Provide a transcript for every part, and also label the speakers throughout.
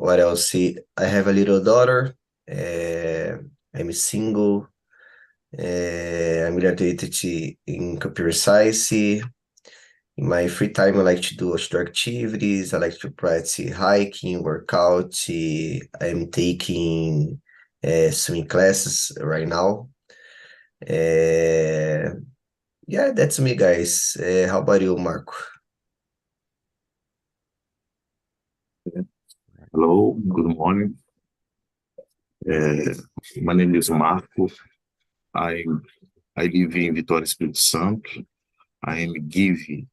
Speaker 1: What else? See, I have a little daughter. Uh, I'm single. I'm graduated in computer science. In my free time, I like to do outdoor activities. I like to practice hiking, workout. I'm taking swimming classes right now. Uh, yeah, that's me, guys. How about you, Marco?
Speaker 2: Hello, good morning. Uh, my name is Marco. I I live in Vitória, Espírito Santo. I am giving.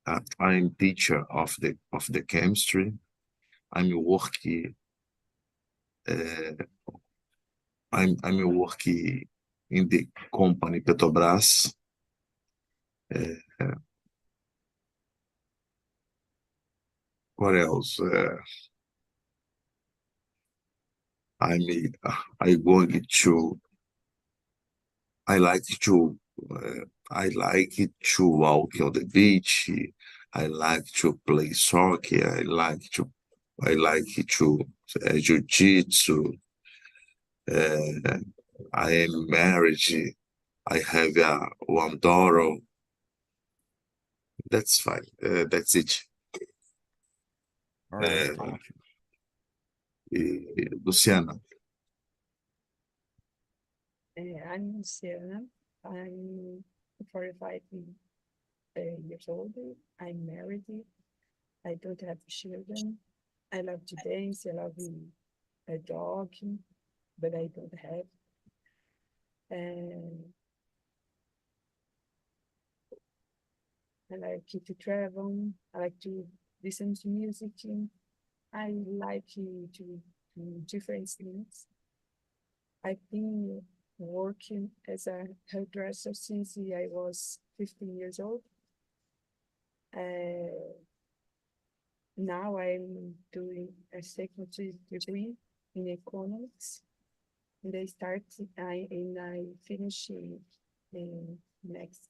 Speaker 2: I am teacher of the chemistry. I'm working. Uh, I'm working in the company Petrobras. Uh, what else? I'm I going to. I like to. I like to walk on the beach. I like to play soccer. I like to jiu-jitsu. Uh, I am married. I have one daughter. That's fine. That's it.
Speaker 3: All right,
Speaker 2: Uh,
Speaker 3: thank you.
Speaker 2: Luciana,
Speaker 4: I'm Luciana. I'm 45 years old. I'm married. I don't have children. I love to dance. I love a dog, but I don't have. And I like to travel. I like to listen to music. I like to do different things. I've been working as a hairdresser since I was 15 years old. Uh, Now I'm doing a second degree in economics, and I finish next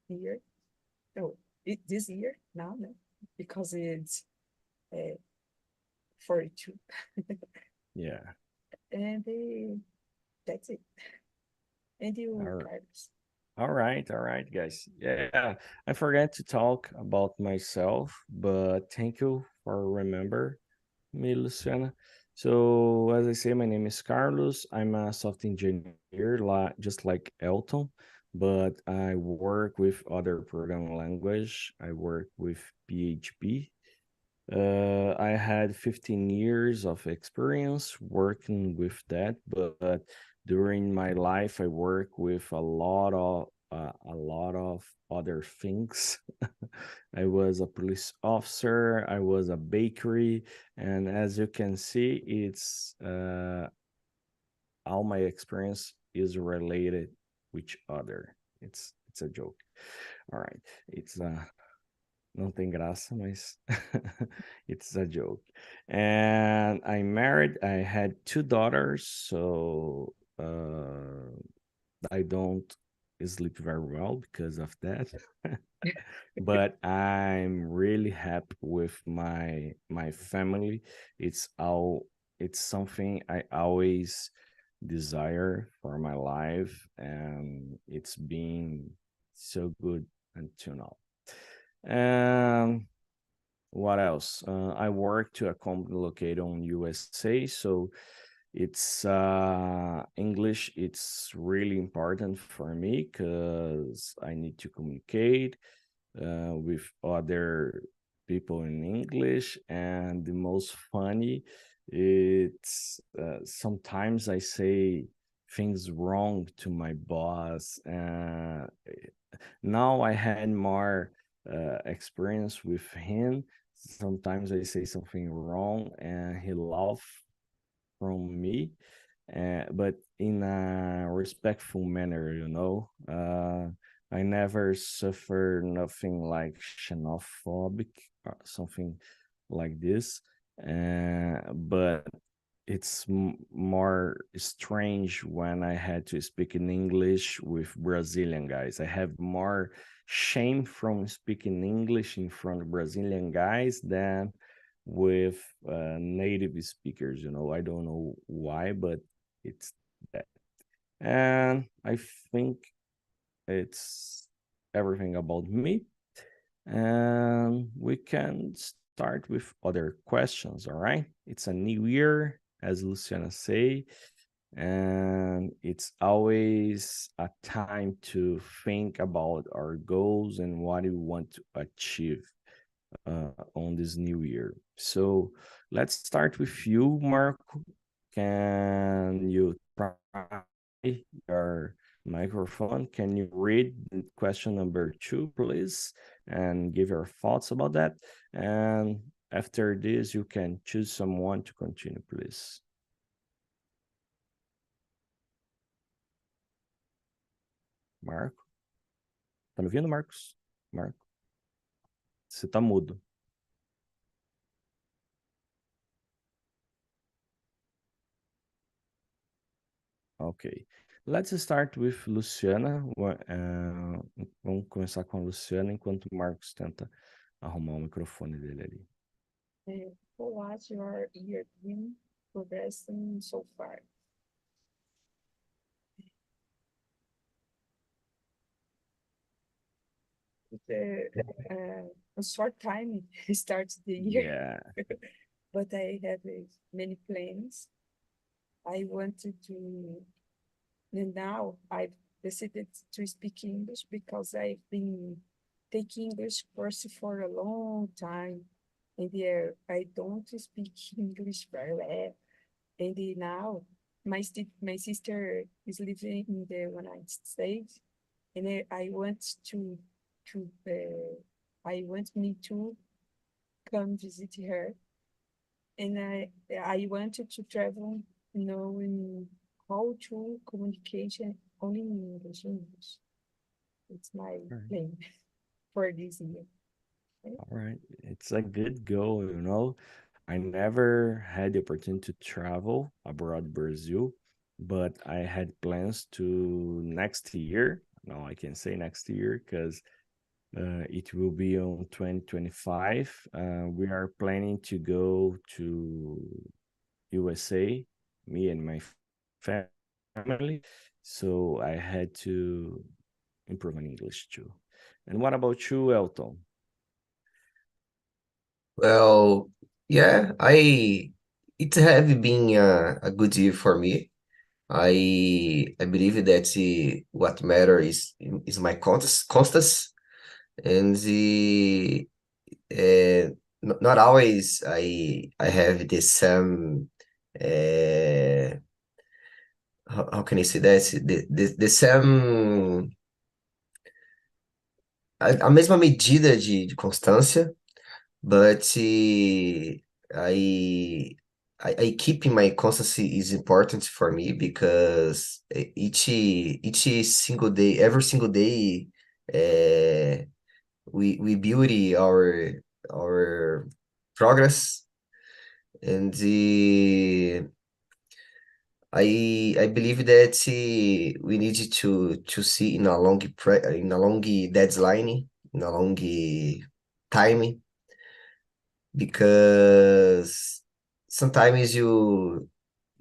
Speaker 4: year. No, this year now, no, because it's uh, 42,
Speaker 3: Yeah.
Speaker 4: and that's it. And
Speaker 3: All
Speaker 4: you,
Speaker 3: right.
Speaker 4: Carlos?
Speaker 3: All right, guys. Yeah, I forgot to talk about myself, but thank you for remember me, Luciana. So, as I say, my name is Carlos. I'm a software engineer, just like Elton, but I work with other programming language. I work with PHP. I had 15 years of experience working with that, but during my life, I work with a lot of other things. I was a police officer. I was a bakery, and as you can see, it's all my experience is related with each other. It's a joke. All right, it's não tem graça, mas it's a joke. And I'm married. I had two daughters, so I don't sleep very well because of that. But I'm really happy with my family. It's something I always desire for my life, and it's been so good until now. Um, what else? I work to a company located on USA, so it's English. It's really important for me because I need to communicate with other people in English. And the most funny, it's sometimes I say things wrong to my boss. Now I had more experience with him. Sometimes I say something wrong and he laughs from me, but in a respectful manner, you know. I never suffer nothing like xenophobic or something like this, but it's more strange when I had to speak in English with Brazilian guys. I have more shame from speaking English in front of Brazilian guys than with native speakers. I don't know why, but it's that. And I think it's everything about me. And we can start with other questions, all right? It's a new year, as Luciana say, and it's always a time to think about our goals and what we want to achieve on this new year. So let's start with you, Marco. Can you try your microphone? Can you read question number 2, please, and give your thoughts about that? And after this, you can choose someone to continue, please. Marco? Tá me ouvindo, Marcos? Marco? Você tá mudo. Ok. Let's start with Luciana. Vamos começar com a Luciana enquanto o Marcos tenta arrumar o microfone dele ali.
Speaker 4: What your year been progressing so far? A short time starts the year,
Speaker 3: Yeah.
Speaker 4: but I have many plans. I wanted to, and now I've decided to speak English because I've been taking English course for a long time, and I don't speak English very well. And now my sister is living in the United States, and I want to I want me to come visit her, and I wanted to travel knowing how to communication only in English. It's my plan for this year.
Speaker 3: All right. It's a good goal. I never had the opportunity to travel abroad Brazil, but I had plans to next year. No, I can say next year because it will be on 2025. We are planning to go to USA, me and my family. So I had to improve my English too. And what about you, Elton?
Speaker 1: Well, yeah, it have been a good year for me. I believe that what matter is my constance, and not always I have the same how can I say that the same a mesma medida de constância, but I I keeping my constancy is important for me because each single day, every single day, uh, we build our progress, and I believe that we need to see in a in a long deadline, in a long time, because sometimes you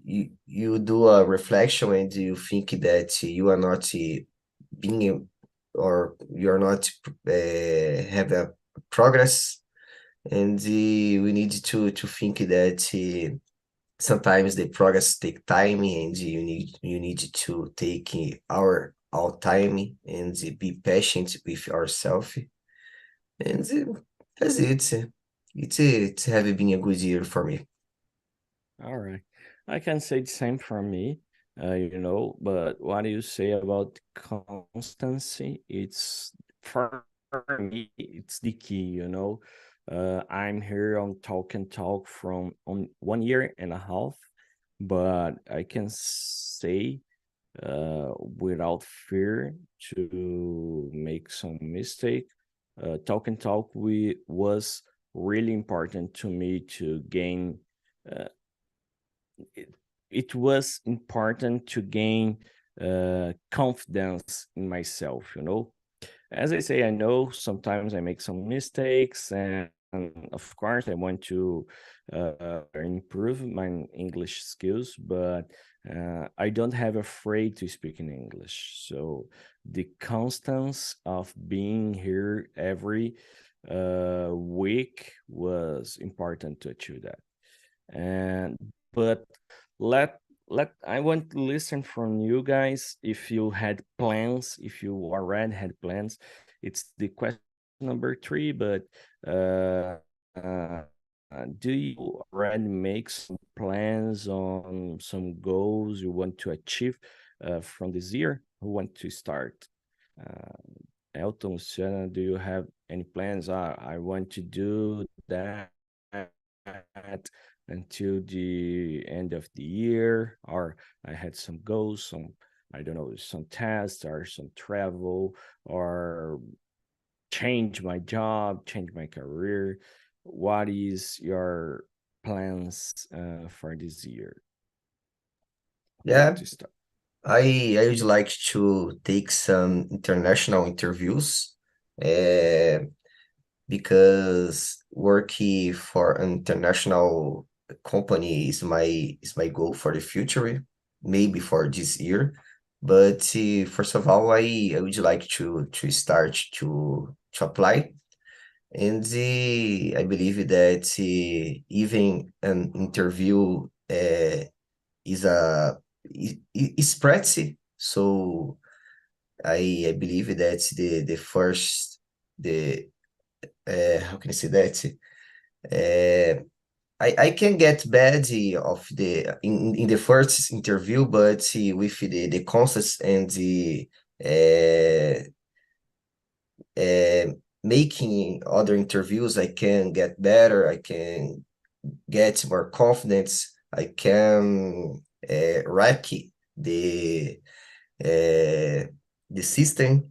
Speaker 1: do a reflection and you think that you are not being or you are not have a progress, and we need to think that sometimes the progress take time, and you need to take our time and be patient with ourselves, and that's it. It's have been a good year for me.
Speaker 3: All right. I can say the same for me, but what do you say about constancy? It's for me, it's the key. I'm here on Talk and Talk from on 1 year and a half, but I can say without fear to make some mistake. Talk and Talk was really important to me to gain uh, it was important to gain confidence in myself. As I say, I know sometimes I make some mistakes, and of course, I want to improve my English skills, but I don't have afraid to speak in English. So the constance of being here every week was important to achieve that. And but let I want to listen from you guys if you had plans, if you already had plans. It's the question number three, but uh, uh, do you already make some plans on some goals you want to achieve from this year? Who want to start? Uh, Elton, Luciana, do you have any plans? I want to do that until the end of the year, or I had some goals, some, I don't know, some tests or some travel, or change my job, change my career. What is your plans for this year? Who want
Speaker 1: Yeah,
Speaker 3: to start?
Speaker 1: I would like to take some international interviews, because working for an international company is my goal for the future, maybe for this year. But first of all, I would like to start to apply, and I believe that even an interview is a is practice. So I believe that the first the how can I say that? Uh, I can get bad of the in the first interview, but with the concepts and the uh, uh, making other interviews, I can get better. I can get more confidence. I can wreck the uh, the system.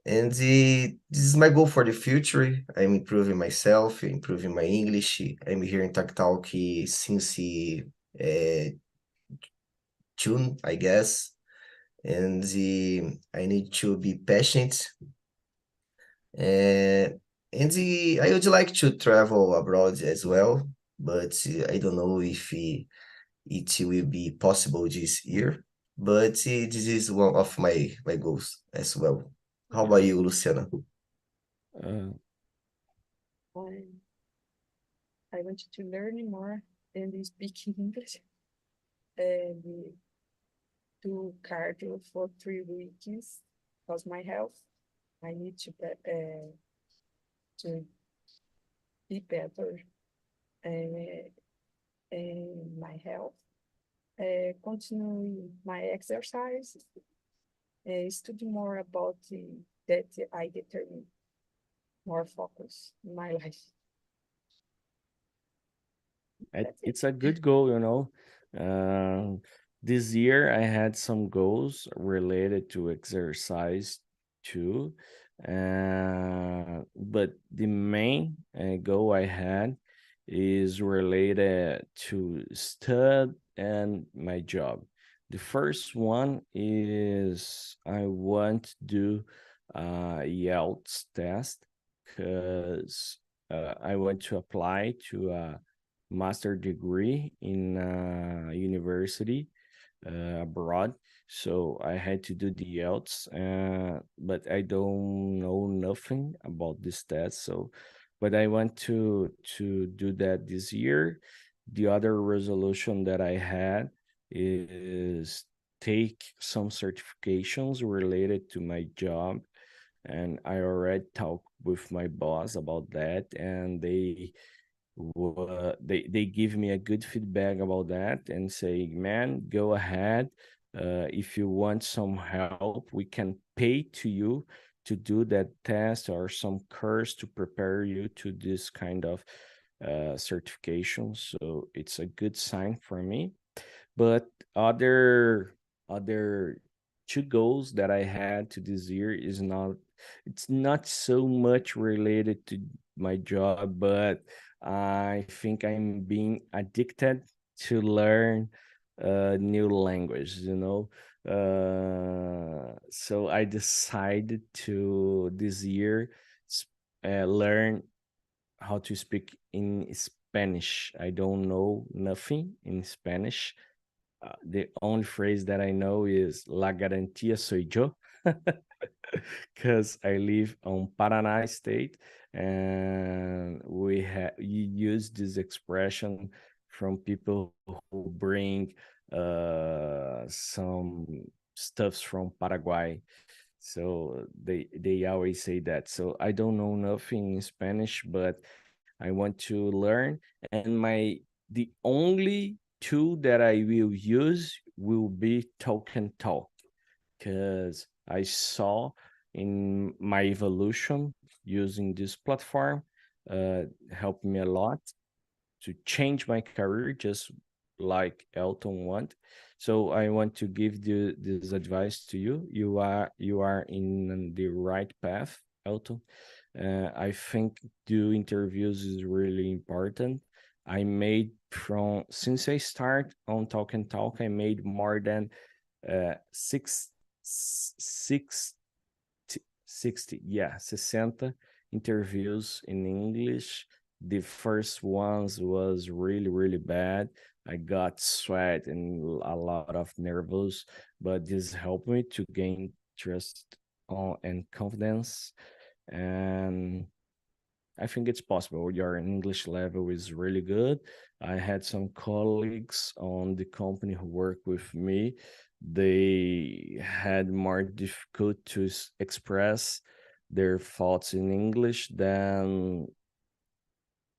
Speaker 1: And this is my goal for the future. I'm improving myself, improving my English. I'm here in Talk since June, I guess. And I need to be patient. Uh, and I would like to travel abroad as well, but I don't know if it will be possible this year. But this is one of my goals as well. How about
Speaker 3: Yeah.
Speaker 1: you, Luciana?
Speaker 3: Uh,
Speaker 4: I I wanted to learn more and speak English and do cardio for 3 weeks because my health. I need to be better uh, in my health. Continue my exercise. Study more about that I determine more focus in my life. That's it.
Speaker 3: it's a good goal, you know. Uh, this year I had some goals related to exercise too. But the main goal I had is related to stud and my job. The first one is I want to do IELTS test because I want to apply to a master degree in university abroad. So I had to do the IELTS, but I don't know nothing about this test. So, but I want to do that this year. The other resolution that I had is take some certifications related to my job, and I already talked with my boss about that, and they give me a good feedback about that and say, man, go ahead. If you want some help, we can pay to you to do that test or some course to prepare you to this kind of certification. So it's a good sign for me. But other two goals that I had to this year is not, it's not so much related to my job, but I think I'm being addicted to learn new language, you know. So I decided to this year learn how to speak in Spanish. I don't know nothing in Spanish. The only phrase that I know is La garantía soy yo, because I live on Paraná state, and we use this expression from people who bring some stuffs from Paraguay. So they always say that. So I don't know nothing in Spanish, but I want to learn. And the only tool that I will use will be Talk and Talk, because I saw in my evolution using this platform helped me a lot to change my career, just like Elton want. So I want to give this advice to you. You are in the right path, Elton. I think do interviews is really important. I made from since I start on Talk and Talk, I made more than six 60, yeah, 60 interviews in English. The first ones was really, really bad. I got sweat and a lot of nervous, but this helped me to gain trust and confidence. And I think it's possible. Your English level is really good. I had some colleagues on the company who work with me. They had more difficult to express their thoughts in English than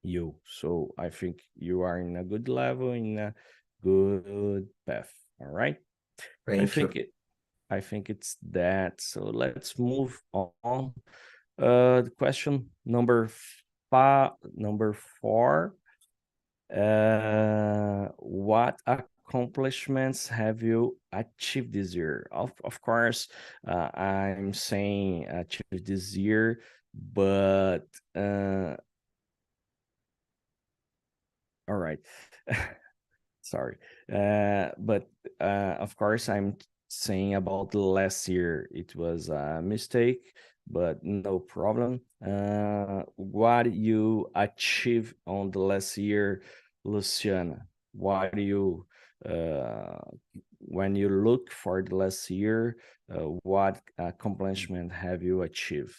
Speaker 3: you. So I think you are in a good level, in a good path. All right. I
Speaker 1: Thank you.
Speaker 3: think it. I think it's that. So let's move on. The question number four. What accomplishments have you achieved this year? Of course, I'm saying achieved this year, but all right. Sorry. But of course, I'm saying about the last year. It was a mistake, but no problem. What you achieve on the last year, Luciana? Why do you, uh, when you look for the last year, what accomplishment have you achieved?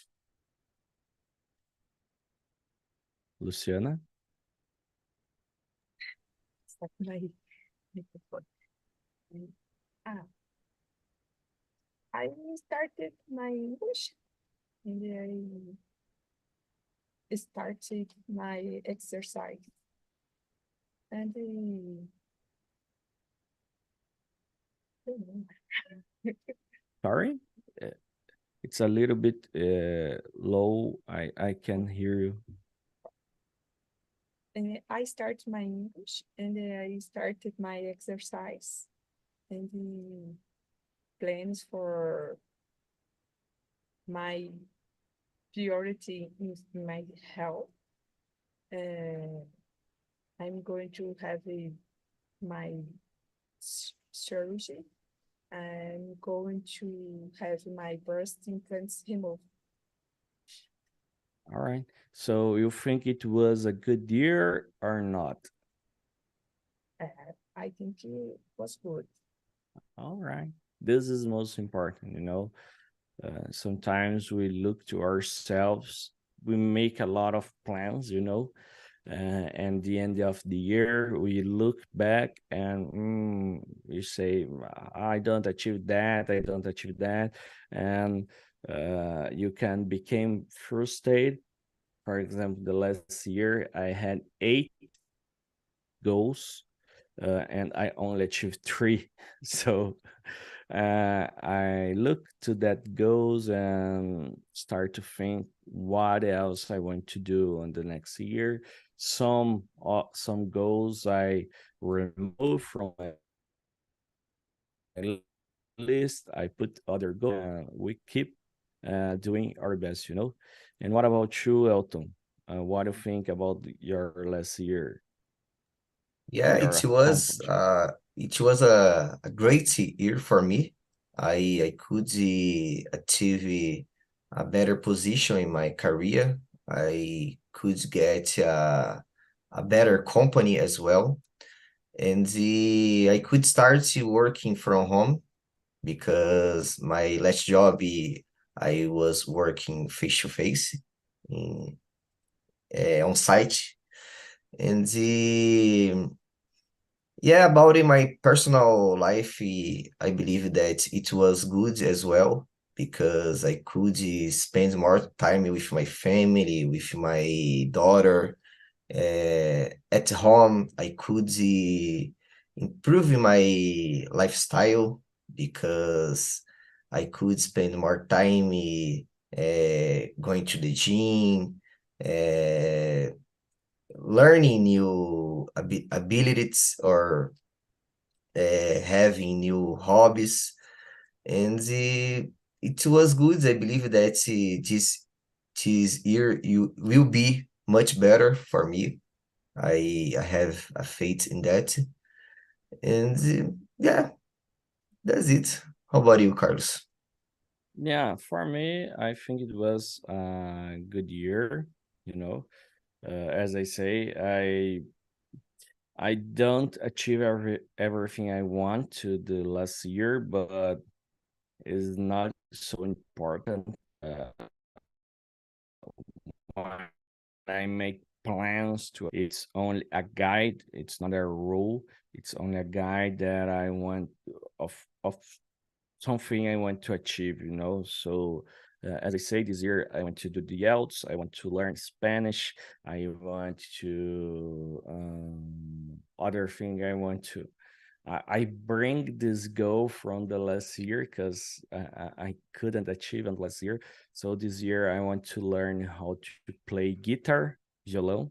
Speaker 3: Luciana?
Speaker 4: Start my microphone. Ah, I started my English and I started my exercise. And don't know.
Speaker 3: Sorry? Uh, It's a little bit low. I can hear you.
Speaker 4: I started my English and I started my exercise and plans for my priority in my health. Uh, I'm going to have my surgery. I'm going to have my breast implants removed.
Speaker 3: All right. So you think it was a good year or not?
Speaker 4: I think it was good.
Speaker 3: All right. This is most important. Sometimes we look to ourselves, we make a lot of plans, and the end of the year, we look back and we say, I don't achieve that, I don't achieve that. And you can become frustrated. For example, the last year I had 8 goals and I only achieved 3. So I look to that goals and start to think what else I want to do on the next year. Some goals I remove from my list. I put other goals. We keep doing our best. And what about you, Elton? What do you think about your last year?
Speaker 1: Yeah,
Speaker 3: Your accomplishment?
Speaker 1: it was a great year for me. I could achieve a better position in my career. I could get a better company as well. And I could start working from home because my last job, I was working face to face on site. And yeah, about in my personal life, I believe that it was good as well because I could spend more time with my family, with my daughter. At home, I could improve my lifestyle because I could spend more time going to the gym, uh, learning new abilities or having new hobbies. And it was good. I believe that this year you will be much better for me. I have a faith in that. And yeah, that's it. How about you, Carlos?
Speaker 3: Yeah, for me, I think it was a good year, you know. As I say, I don't achieve everything I want to the last year, but it's not so important. When I make plans to, it's only a guide. It's not a rule. It's only a guide that I want of something I want to achieve. So as I say, this year I want to do the IELTS. I want to learn Spanish. I want to other thing I want to. I bring this goal from the last year because I couldn't achieve it last year. So this year I want to learn how to play guitar, violão.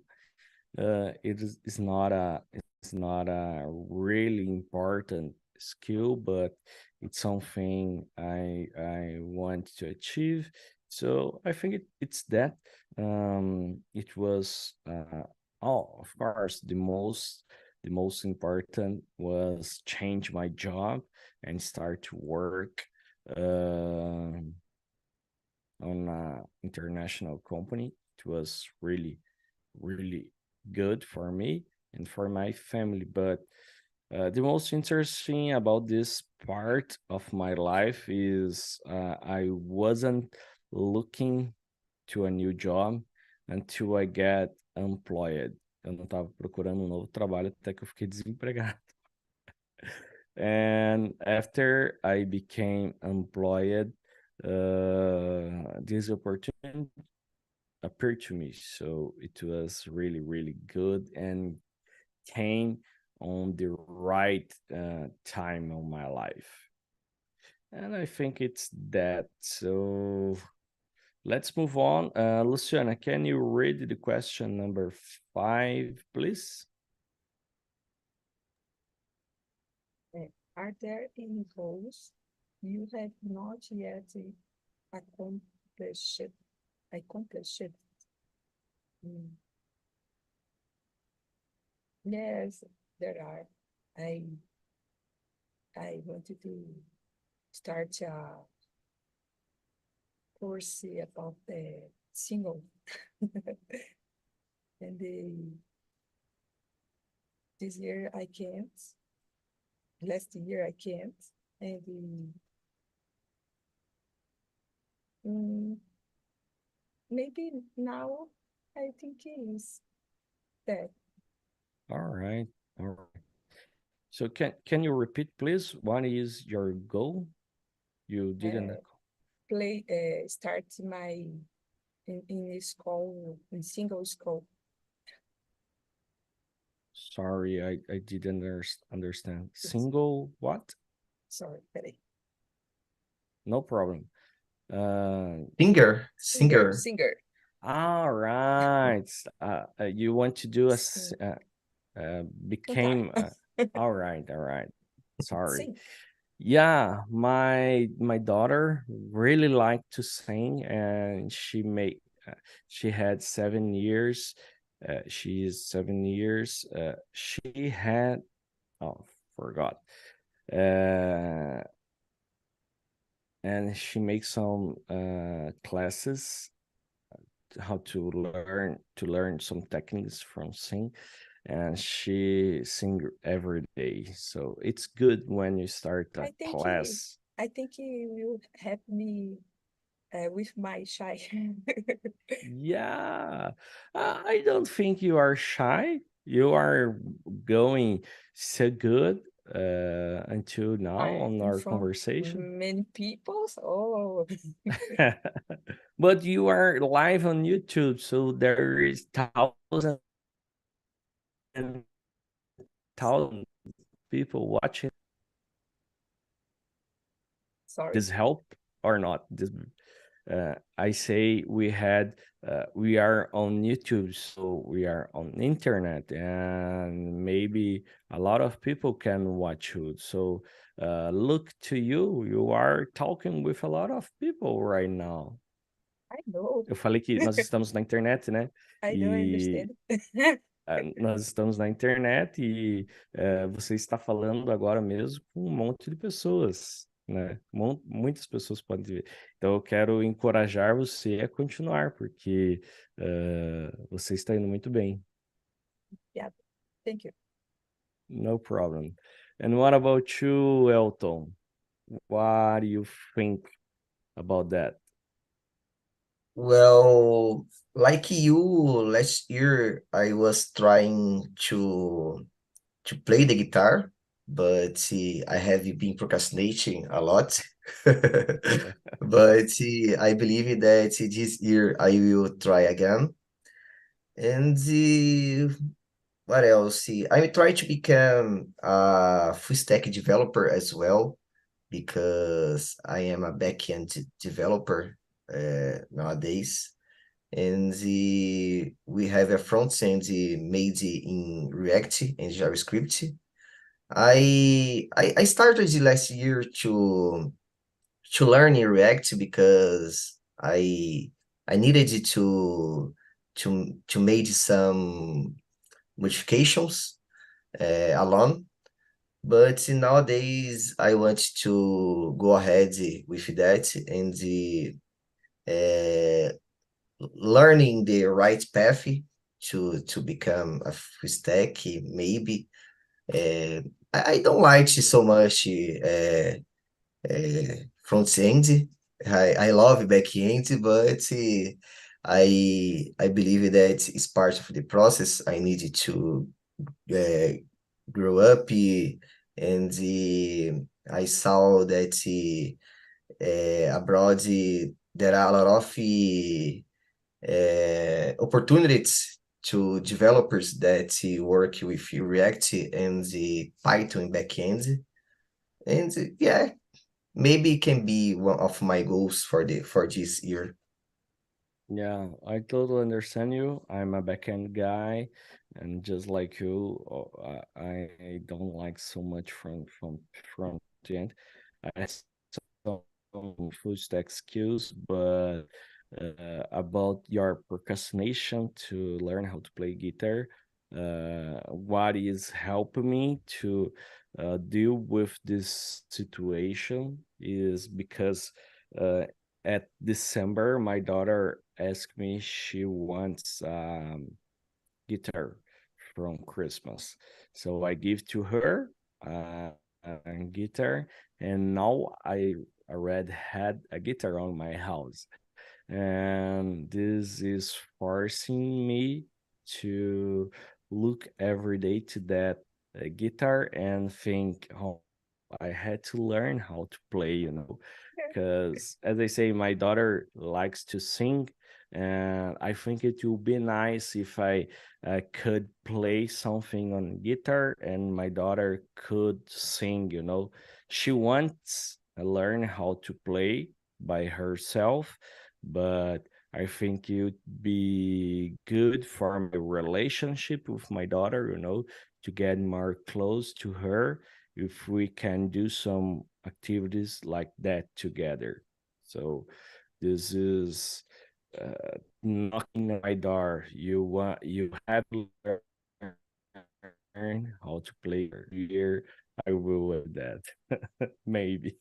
Speaker 3: It's not a really important skill, but it's something I want to achieve. So I think it's that. It was of course the most important was change my job and start to work uh, on an international company. It was really really good for me and for my family. But the most interesting about this part of my life is I wasn't looking to a new job until I get employed. Eu não estava procurando um novo trabalho até que eu fiquei desempregado. And after I became employed, this opportunity appeared to me. So it was really, really good and came on the right time of my life. And I think it's that. So let's move on. Luciana, can you read the question number 5, please?
Speaker 4: Are there any goals you have not yet accomplished? Accomplished? Mm. Yes, there are. I I wanted to start a course about the single, and this year I can't. Last year I can't, and mm, maybe now I think it is that.
Speaker 3: All right. All right. So can you repeat, please? What is your goal? You didn't.
Speaker 4: Start my in a school, in single school.
Speaker 3: Sorry, I didn't understand. Single what?
Speaker 4: Sorry, peraí.
Speaker 3: No problem.
Speaker 1: Singer,
Speaker 4: Singer,
Speaker 1: singer.
Speaker 4: singer.
Speaker 3: All right. You want to do
Speaker 4: Sim. Cantar.
Speaker 3: became all right, all right. Sorry.
Speaker 4: Sim.
Speaker 3: Yeah, my daughter really liked to sing, and she had 7 years. She is 7 years. She had forgot. Uh, and she makes some classes how to learn some techniques from sing, and she sing every day. So it's good when you start a
Speaker 4: I think
Speaker 3: class.
Speaker 4: I think he will help me with my shy.
Speaker 3: Yeah, I don't think you are shy. You are going so good until now
Speaker 4: I
Speaker 3: on
Speaker 4: in
Speaker 3: our
Speaker 4: front
Speaker 3: conversation.
Speaker 4: many people. Oh,
Speaker 3: But you are live on YouTube, so there is thousands and thousands of people watching.
Speaker 4: sorry.
Speaker 3: This help or not? I say we are on YouTube, so we are on internet, and maybe a lot of people can watch you. So look to you. You are talking with a lot of people right now.
Speaker 4: I know.
Speaker 3: Eu falei que nós estamos na internet, né?
Speaker 4: I know. I
Speaker 3: E
Speaker 4: understand.
Speaker 3: nós estamos na internet e você está falando agora mesmo com um monte de pessoas, né? Muitas pessoas podem ver. Então eu quero encorajar você a continuar, porque você está indo muito bem.
Speaker 4: Yeah. Thank you.
Speaker 3: No problem. And what about you, Elton? What do you think about that?
Speaker 1: Well, like you, last year I was trying to play the guitar, but I have been procrastinating a lot. But I believe that this year I will try again. And what else? I'm trying to become a full stack developer as well because I am a backend developer nowadays. And we have a front end made in React and JavaScript. I started last year to learn in React because I needed to make some modifications alone. But nowadays I want to go ahead with that and uh, learning the right path to become a full stack maybe. I don't like so much front end. I love back end, but I believe that it's part of the process. I need to uh, grow up, and I saw that abroad there are a lot of opportunities to developers that work with React and the Python backend. And yeah, maybe it can be one of my goals for this year.
Speaker 3: Yeah, I totally understand you. I'm a backend guy, and just like you, I don't like so much from front end. I have some full stack skills, but about your procrastination to learn how to play guitar, what is helping me to deal with this situation is because uh, at December, my daughter asked me she wants guitar from Christmas. So I give to her uh, a guitar, and now I already had a guitar on my house. And this is forcing me to look every day to that guitar and think, oh, I had to learn how to play, because as I say, my daughter likes to sing, and I think it would be nice if I could play something on guitar and my daughter could sing. She wants to learn how to play by herself, but I think it would be good for my relationship with my daughter, to get more close to her if we can do some activities like that together. So this is knocking on my door. You have to learn how to play here. I will with that. Maybe.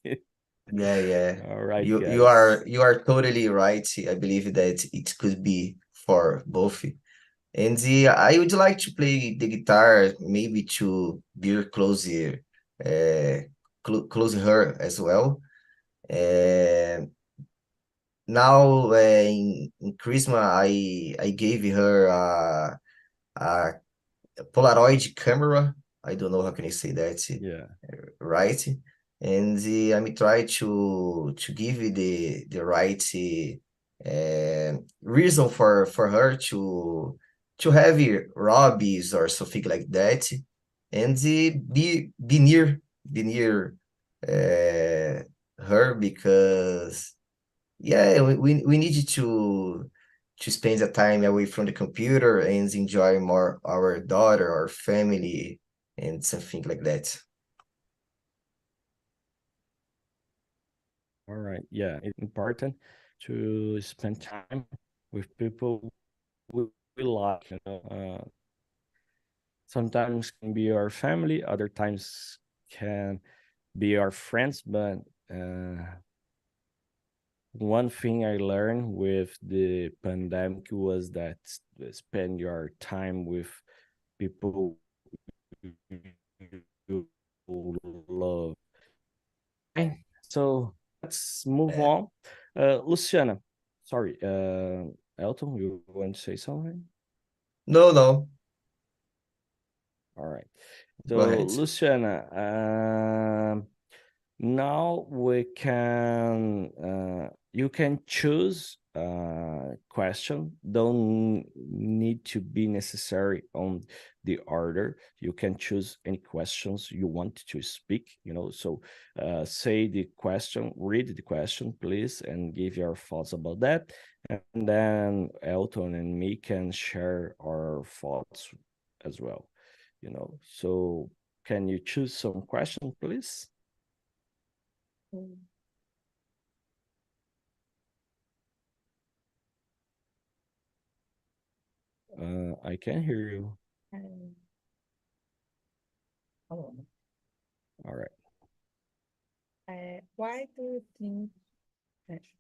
Speaker 1: Yeah, yeah.
Speaker 3: All right,
Speaker 1: You are totally right. I believe that it could be for both. And I would like to play the guitar, maybe to be closer, close her as well. Uh, Now in Christmas, I gave her a Polaroid camera. I don't know how can I say that,
Speaker 3: Yeah.
Speaker 1: right? And I'm trying to give you the right reason for her to have hobbies or something like that, and be near uh, her because yeah, we need to spend the time away from the computer and enjoy more our daughter, our family, and something like that.
Speaker 3: All right. Yeah, it's important to spend time with people we like, you know. Sometimes can be our family, other times can be our friends, but uh, one thing I learned with the pandemic was that spend your time with people you love. Okay, so let's move
Speaker 1: Yeah.
Speaker 3: on. Luciana, sorry, Elton, you want to say something?
Speaker 1: No, no,
Speaker 3: All right.
Speaker 1: go
Speaker 3: So,
Speaker 1: ahead.
Speaker 3: Luciana, now we can you can choose a question. Don't need to be necessary on the order. You can choose any questions you want to speak, you know. So say the question, read the question, please, and give your thoughts about that. And then Elton and me can share our thoughts as well, you know. So can you choose some question, please?
Speaker 4: Mm,
Speaker 3: I can hear you.
Speaker 4: and, oh,
Speaker 3: All right.
Speaker 4: why do you think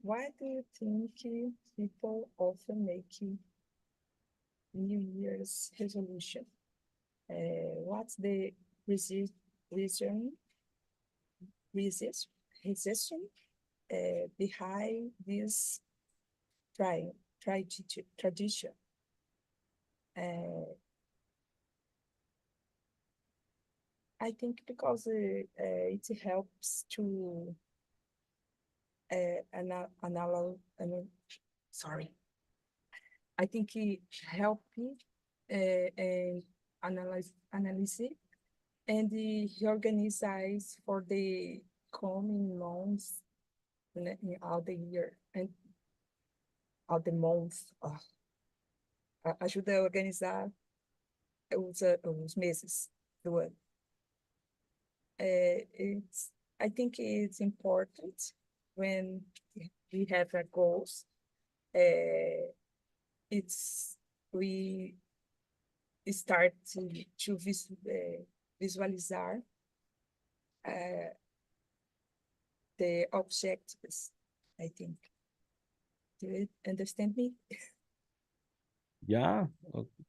Speaker 4: why do you think people often make New Year's resolution? What's the resi- reason resist, resistance behind this try, tradition? Uh, I think because it helps to sorry. I think it help and analyze it and reorganize for the coming months in all the year and all the months. Ajuda a organizar os meses do ano. It's I think it's important when we have a goals. It's we start to visualizar uh, the objectives. I think. Do you understand me?
Speaker 3: Yeah,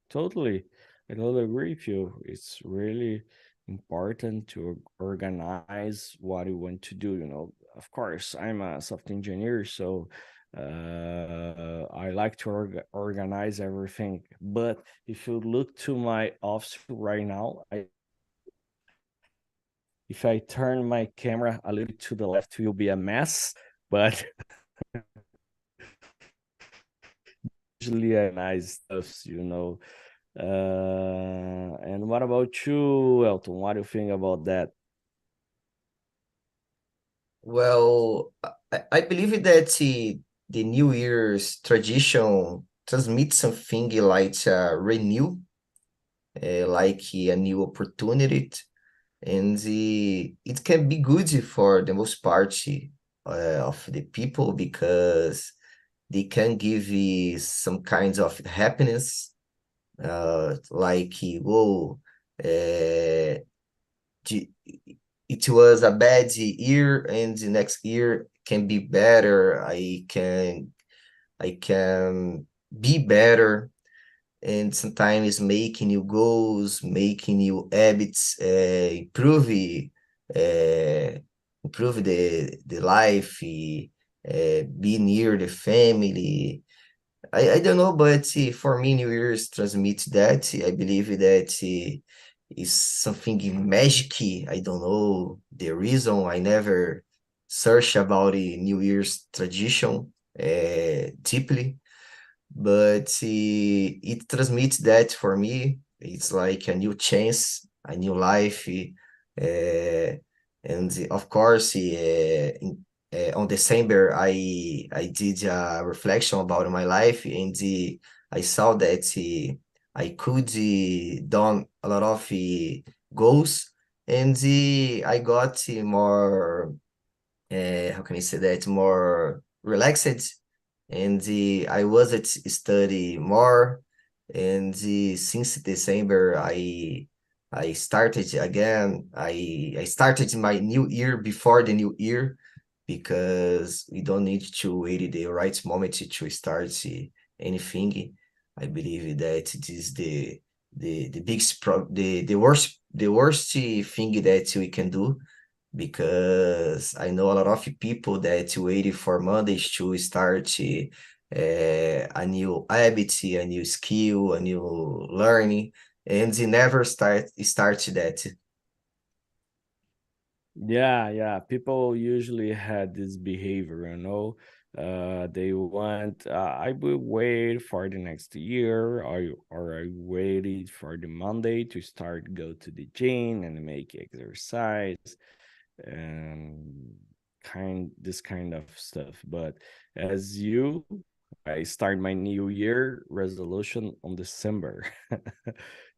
Speaker 3: totally. I totally agree with you. It's really important to organize what you want to do. You know, of course, I'm a software engineer, so I like to organize everything. But if you look to my office right now, if I turn my camera a little to the left, it will be a mess. But usually I nice stuff, you know. And what about you, Elton? What do you think about that?
Speaker 1: Well, I believe that the New Year's tradition transmits something like renew, like a new opportunity, and it can be good for the most part of the people because they can give some kinds of happiness, like whoa, uh, the- it was a bad year and the next year can be better. I can be better, and sometimes making new goals, making new habits, uh, improve the life, be near the family. I don't know, but for me, New Year's transmits that. I believe that is something magic. I don't know the reason. I never search about the New Year's tradition deeply, but it transmits that for me. It's like a new chance, a new life, and of course, on December, I did a reflection about my life, and I saw that I could done a lot of goals, and I got more how can I say that, more relaxed, and I was at study more, and since December I started again. I started my new year before the new year, because we don't need to wait the right moment to start anything. I believe that it is the biggest the worst thing that we can do, because I know a lot of people that waiting for Mondays to start a new habit, a new skill, a new learning, and they never start that.
Speaker 3: Yeah, yeah. People usually had this behavior, they want, I will wait for the next year, or I waited for the Monday to start go to the gym and make exercise and this kind of stuff. But as you, I start my new year resolution on December.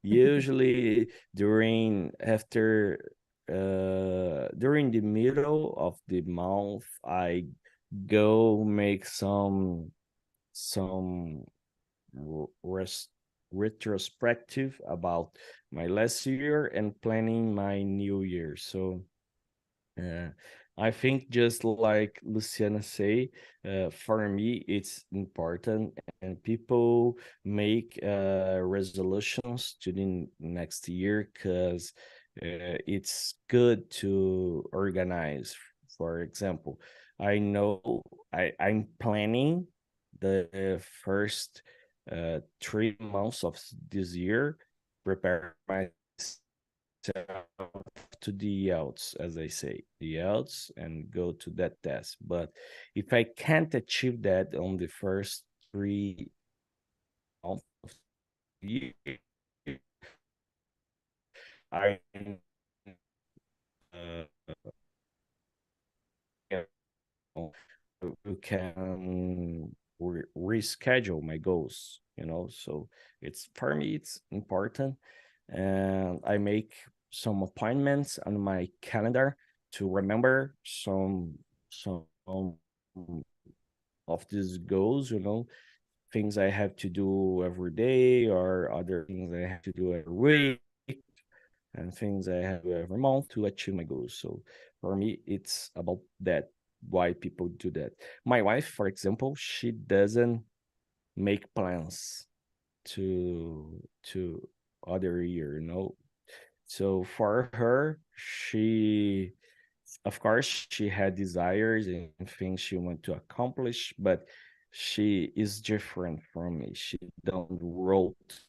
Speaker 3: Usually during the middle of the month, I go make some retrospective about my last year and planning my new year. So uh, I think, just like Luciana say, for me it's important, and people make resolutions to the next year, because it's good to organize. For example, I know I'm planning the first 3 months of this year, prepare myself to the outs, as I say, the outs, and go to that test. But if I can't achieve that on the first 3 months of the year, I uh, you you can reschedule my goals. So it's, for me it's important, and I make some appointments on my calendar to remember some of these goals, things I have to do every day, or other things I have to do every week, and things I have to do every month to achieve my goals. So for me, it's about that. Why people do that? My wife, for example, she doesn't make plans to other year. So for her, she, of course, she had desires and things she want to accomplish, but she is different from me. She don't wrote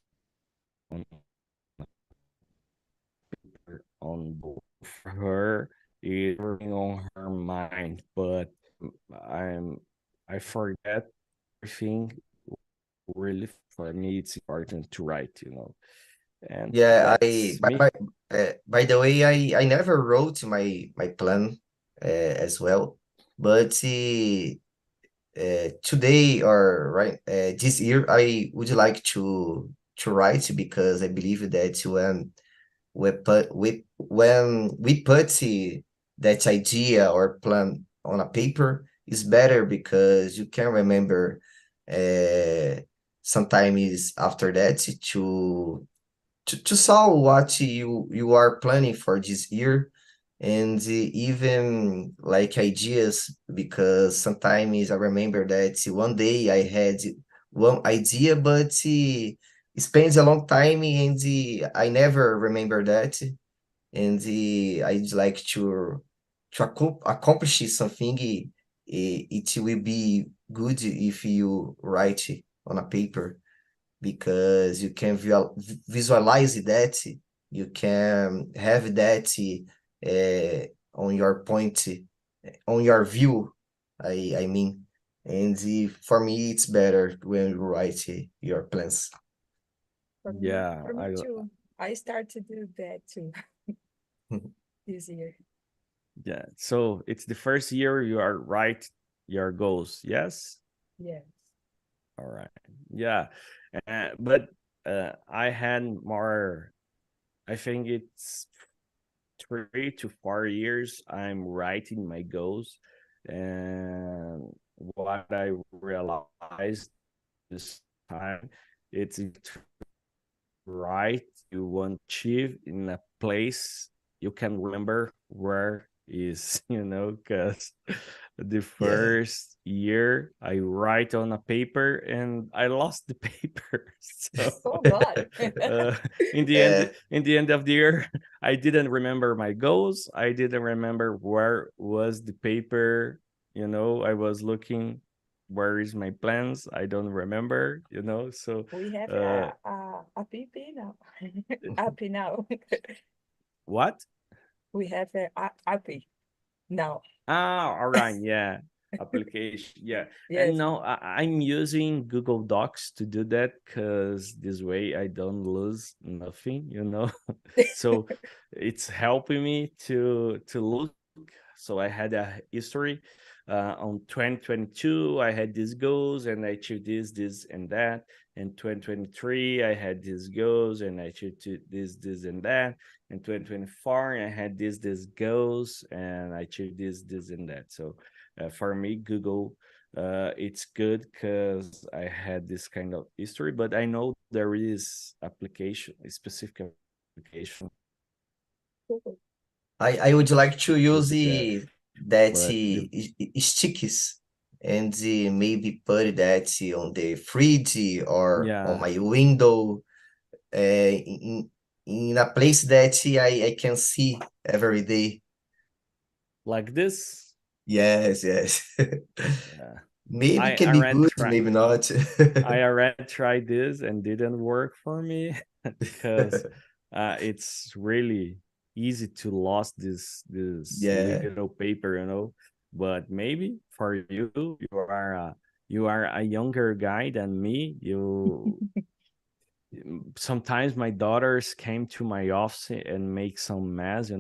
Speaker 3: on both. For her, it's everything on her mind, but I'm I forget everything. Really, for me, it's important to write. And
Speaker 1: Yeah, I
Speaker 3: that's me.
Speaker 1: by the way, I never wrote my plan as well, but today, or right this year, I would like to write, because I believe that when we put that idea or plan on a paper, is better, because you can remember uh, sometimes after that to solve what you are planning for this year. and even like ideas, because sometimes I remember that one day I had one idea, but it spends a long time and I never remember that. And I'd like to accomplish something. It will be good if you write it on a paper because you can visualize that. You can have that on your point, on your view. I mean, and for me, it's better when you write your plans.
Speaker 3: Yeah,
Speaker 4: For me too. I start to do that too this year.
Speaker 3: yeah. So it's the first year you are right your goals. Yes.
Speaker 4: Yes.
Speaker 3: All right. Yeah. But I had more. I think it's 3 to 4 years. I'm writing my goals, and what I realized this time, it's right you want to achieve in a place you can remember where is because the
Speaker 1: Yeah.
Speaker 3: first year I write on a paper and I lost the paper. So
Speaker 4: Oh God.
Speaker 3: uh,
Speaker 1: Yeah.
Speaker 3: in the end of the year I didn't remember my goals. I didn't remember where was the paper. I was looking where is my plans. I don't remember. So
Speaker 4: We have
Speaker 3: uh
Speaker 4: a PP now. API now.
Speaker 3: what?
Speaker 4: We have a API now.
Speaker 3: All right, yeah. Application, yeah. And
Speaker 4: Yes.
Speaker 3: no, I'm using Google Docs to do that because this way I don't lose nothing. So it's helping me to look. So I had a history. On 2022, I had these goals and I achieved this, and that. In 2023, I had these goals and I achieved this, and that. In 2024, I had these goals and I achieved this, and that. So for me, Google, it's good because I had this kind of history, but I know there is application, a specific application
Speaker 1: I would like to
Speaker 3: to
Speaker 1: use
Speaker 3: do that.
Speaker 1: that
Speaker 3: But
Speaker 1: sticks and maybe put that on the fridge or on
Speaker 3: yeah,
Speaker 1: my window in a place that I can see every day.
Speaker 3: like this,
Speaker 1: Yes, yes.
Speaker 3: yeah.
Speaker 1: Maybe
Speaker 3: I
Speaker 1: can be
Speaker 3: already
Speaker 1: good,
Speaker 3: tried.
Speaker 1: maybe not.
Speaker 3: I already tried this and didn't work for me because it's really easy to lose this
Speaker 1: Yeah.
Speaker 3: little paper. But maybe for you are a younger guy than me. You sometimes my daughters came to my office and make some mess.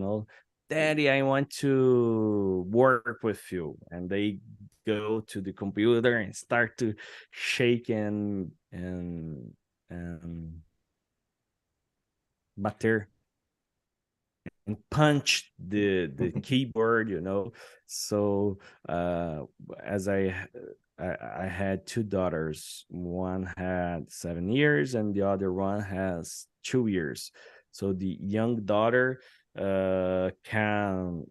Speaker 3: Daddy, I want to work with you, and they go to the computer and start to shake and batter and punch the keyboard. So uh as I had two daughters. One had 7 years and the other one has 2 years. So the young daughter can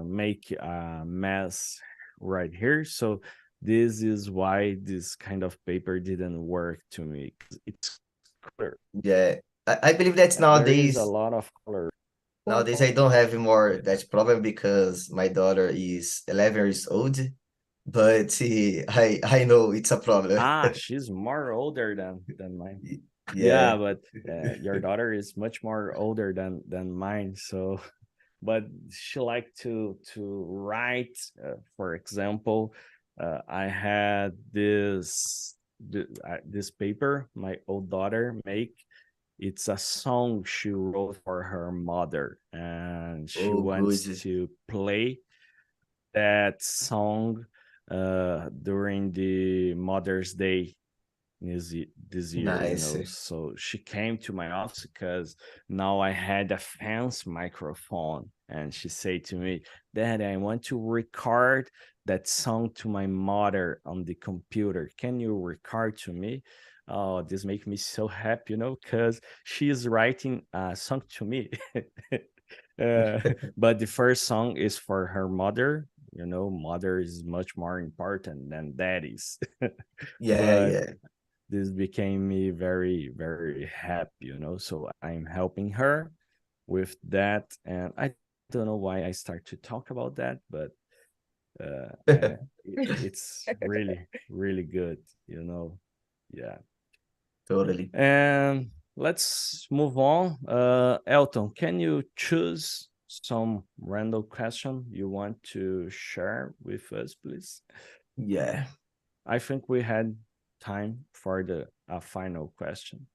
Speaker 3: make a mess right here. So this is why this kind of paper didn't work to me. 'Cause it's color.
Speaker 1: Yeah. I believe that
Speaker 3: There is a lot of color.
Speaker 1: nowadays I don't have more that problem because my daughter is 11 years old, but I know it's a problem.
Speaker 3: She's more older than mine. Yeah,
Speaker 1: Yeah.
Speaker 3: but your daughter is much more older than mine. So, but she like to write. For example, I had this paper my old daughter make. It's a song she wrote for her mother, and she
Speaker 1: Oh,
Speaker 3: wants
Speaker 1: good.
Speaker 3: to play that song during the Mother's Day this year.
Speaker 1: Nice.
Speaker 3: So she came to my office because now I had a fancy microphone, and she said to me, Dad, I want to record that song to my mother on the computer. Can you record to me? Oh, this makes me so happy, because she is writing a song to me. But the first song is for her mother. You know, mother is much more important than daddies.
Speaker 1: Yeah,
Speaker 3: But
Speaker 1: yeah,
Speaker 3: this became me very, very happy, you know. So I'm helping her with that. And I don't know why I start to talk about that, but it's really, really good, you know. Yeah.
Speaker 1: totally.
Speaker 3: And let's move on. Elton, can you choose some random question you want to share with us, please?
Speaker 1: Yeah.
Speaker 3: I think we had time for the final question.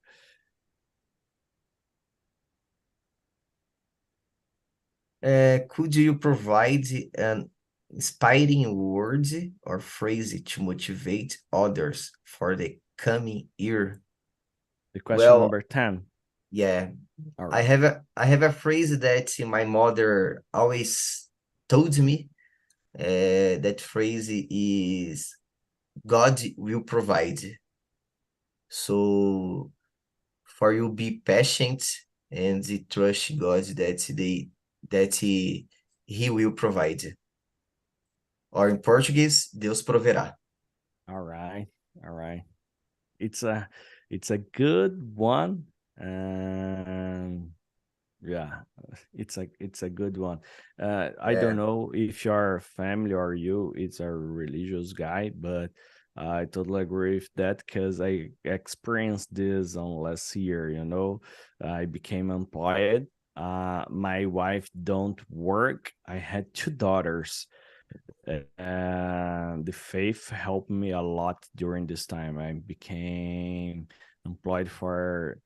Speaker 1: Could you provide an inspiring word or phrase to motivate others for the coming year?
Speaker 3: The question
Speaker 1: Well,
Speaker 3: number 10.
Speaker 1: yeah,
Speaker 3: All
Speaker 1: I
Speaker 3: right.
Speaker 1: have a phrase that my mother always told me. That phrase is God will provide. So for you be patient and trust God that he will provide. Or in Português, Deus proverá.
Speaker 3: All right. All right. It's a good one. Um Yeah, it's a good one. I don't
Speaker 1: Yeah,
Speaker 3: know if your family or you it's a religious guy, but I totally agree with that because I experienced this on last year. You know, I became employed. My wife don't work. I had two daughters, and the faith helped me a lot during this time. I became employed for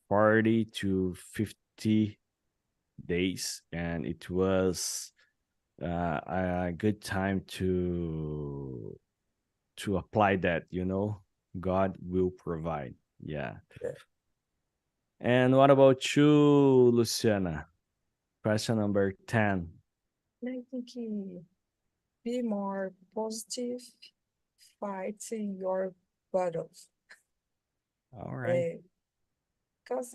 Speaker 3: 40 to 50 days, and it was a good time to apply that, you know. God will provide. Yeah.
Speaker 1: yeah.
Speaker 3: And what about you, Luciana? Question number 10.
Speaker 4: I think be more positive, fight your battles.
Speaker 3: All right.
Speaker 4: Because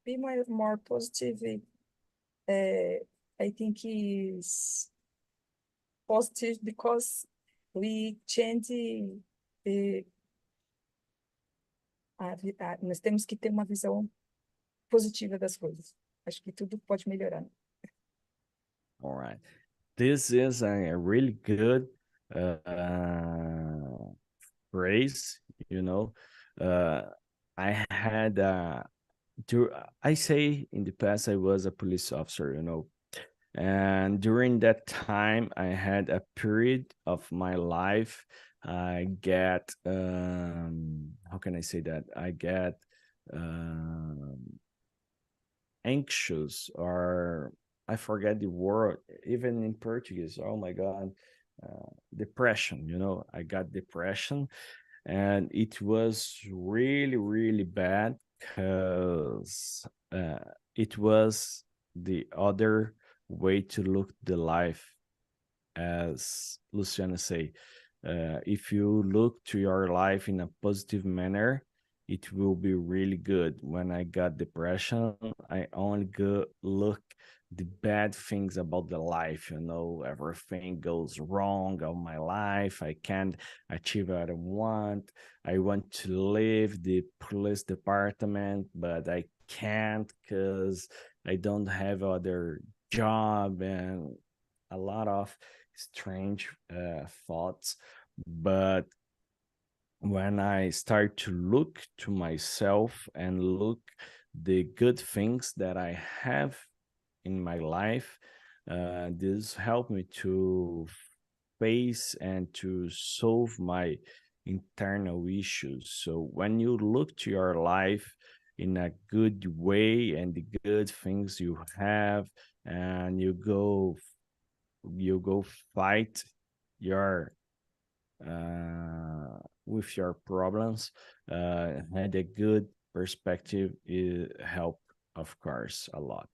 Speaker 4: be more positive, I think is positive because we change nós temos que ter uma visão positiva das coisas. Acho que tudo pode melhorar.
Speaker 3: All right. This is a really good phrase, you know. uh I had I say in the past I was a police officer, you know, and during that time I had a period of my life. I get how can I say that? I get um anxious, or I forget the word even in Portuguese. Oh my god. Depression, you know. I got depression, and it was really, really bad because it was the other way to look the life. As Luciana say, if you look to your life in a positive manner, it will be really good. When I got depression, I only go look the bad things about the life. You know, everything goes wrong on my life. I can't achieve what I want. I want to leave the police department, but I can't because I don't have other job, and a lot of strange thoughts. But when I start to look to myself and look the good things that I have in my life, this helped me to face and to solve my internal issues. So when you look to your life in a good way and the good things you have, and you go fight your with your problems, and a good perspective it help, of course, a lot.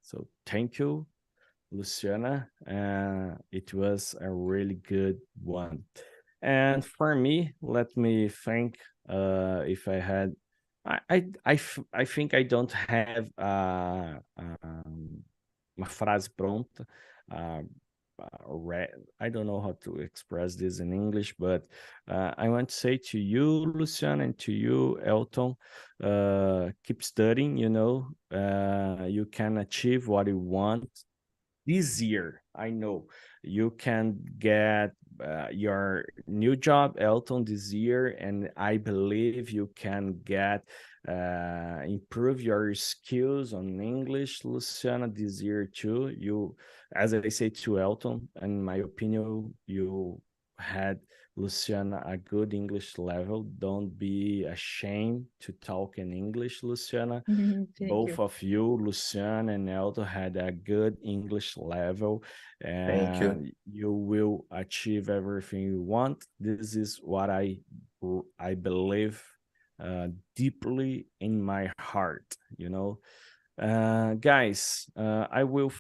Speaker 3: So thank you, Luciana. It was a really good one. And for me, let me think if I had. I think I don't have frase pronta. Uh, I don't know how to express this in English, but I want to say to you, Luciana, and to you, Elton, keep studying. You can achieve what you want this year. I know you can get your new job, Elton, this year, and I believe you can get improve your skills on English, Luciana, this year too. You, as I say to Elton, in my opinion, you had, Luciana, a good English level. Don't be ashamed to talk in English, Luciana.
Speaker 4: Thank you.
Speaker 3: Both of you, Luciana and Elton, had a good English level,
Speaker 1: Thank you.
Speaker 3: and you will achieve everything you want. This is what I believe deeply in my heart. Guys, I will